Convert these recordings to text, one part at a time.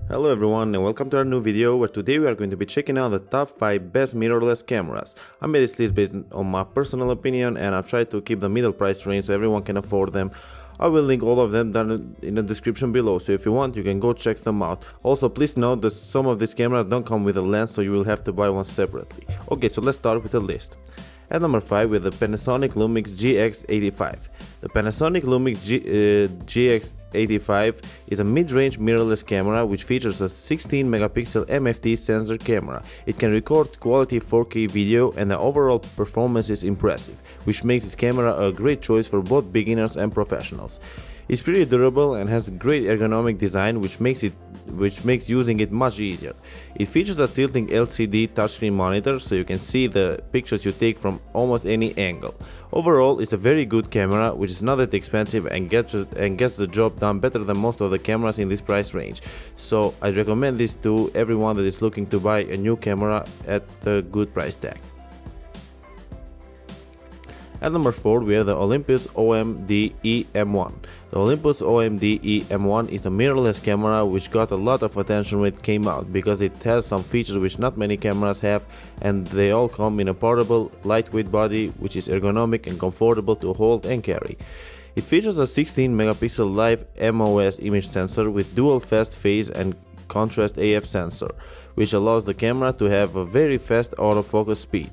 Hello everyone and welcome to our new video where today we are going to be checking out the top 5 best mirrorless cameras. I made this list based on my personal opinion and I've tried to keep the middle price range so everyone can afford them. I will link all of them down in the description below, so if you want you can go check them out. Also please note that some of these cameras don't come with a lens, so you will have to buy one separately. Okay, so let's start with the list. At number 5 with the Panasonic Lumix GX85. The Panasonic Lumix GX85 is a mid-range mirrorless camera which features a 16 megapixel MFT sensor camera. It can record quality 4K video and the overall performance is impressive, which makes this camera a great choice for both beginners and professionals. It's pretty durable and has great ergonomic design which makes using it much easier. It features a tilting LCD touchscreen monitor so you can see the pictures you take from almost any angle. Overall, it's a very good camera which is not that expensive and gets the job done better than most of the cameras in this price range. So I recommend this to everyone that is looking to buy a new camera at a good price tag. At number 4 we have the Olympus OMD EM1. The Olympus OMD EM1 is a mirrorless camera which got a lot of attention when it came out because it has some features which not many cameras have, and they all come in a portable, lightweight body which is ergonomic and comfortable to hold and carry. It features a 16 megapixel live MOS image sensor with dual fast phase and contrast AF sensor, which allows the camera to have a very fast autofocus speed.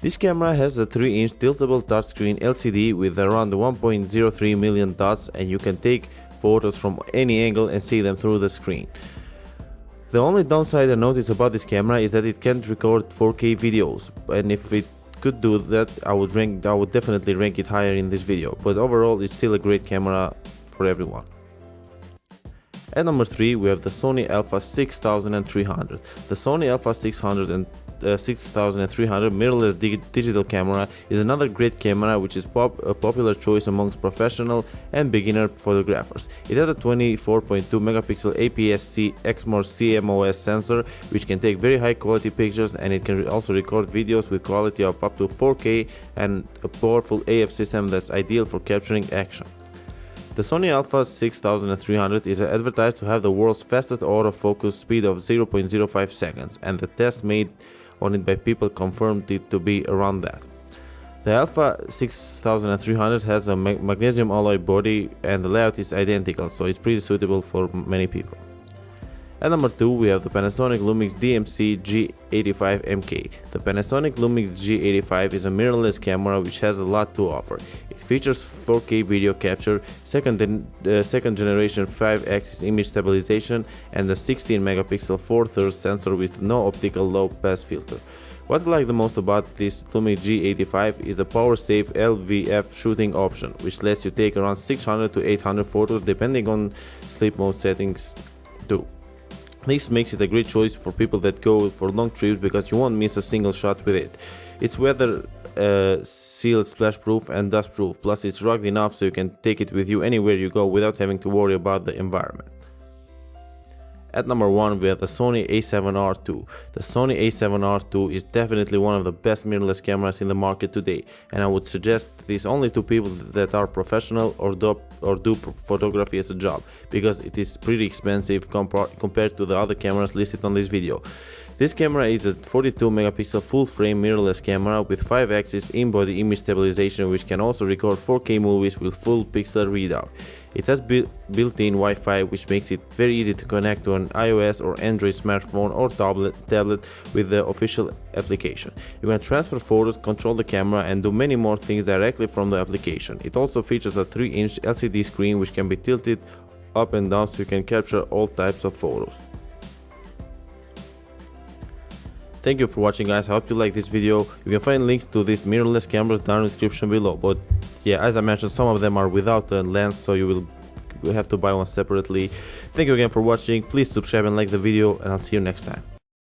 This camera has a 3-inch tiltable touchscreen LCD with around 1.03 million dots, and you can take photos from any angle and see them through the screen. The only downside I notice about this camera is that it can't record 4K videos, and if it could do that I would definitely rank it higher in this video, but overall it's still a great camera for everyone. At number 3 we have the Sony Alpha 6300. The Sony Alpha 6300 mirrorless digital camera is another great camera which is a popular choice amongst professional and beginner photographers. It has a 24.2 megapixel APS-C Exmor CMOS sensor which can take very high quality pictures, and it can also record videos with quality of up to 4K and a powerful AF system that's ideal for capturing action. The Sony Alpha 6300 is advertised to have the world's fastest autofocus speed of 0.05 seconds, and the tests made on it by people confirmed it to be around that. The Alpha 6300 has a magnesium alloy body and the layout is identical, so it's pretty suitable for many people. At number 2 we have the Panasonic Lumix DMC G85MK. The Panasonic Lumix G85 is a mirrorless camera which has a lot to offer. It features 4K video capture, second generation 5-axis image stabilization, and a 16 megapixel 4/3 sensor with no optical low pass filter. What I like the most about this Lumix G85 is the power-safe LVF shooting option, which lets you take around 600 to 800 photos depending on sleep mode settings too. This makes it a great choice for people that go for long trips because you won't miss a single shot with it. It's weather sealed, splash proof and dust proof, plus it's rugged enough so you can take it with you anywhere you go without having to worry about the environment. At number 1 we have the Sony A7R II. The Sony A7R II is definitely one of the best mirrorless cameras in the market today, and I would suggest this only to people that are professional or do photography as a job, because it is pretty expensive compared to the other cameras listed on this video. This camera is a 42 megapixel full frame mirrorless camera with 5-axis in-body image stabilization, which can also record 4K movies with full pixel readout. It has built-in Wi-Fi, which makes it very easy to connect to an iOS or Android smartphone or tablet with the official application. You can transfer photos, control the camera, and do many more things directly from the application. It also features a 3-inch LCD screen which can be tilted up and down so you can capture all types of photos. Thank you for watching, guys. I hope you like this video. You can find links to these mirrorless cameras down in the description below, but yeah, as I mentioned, some of them are without a lens, so you will have to buy one separately. Thank you again for watching. Please subscribe and like the video, and I'll see you next time.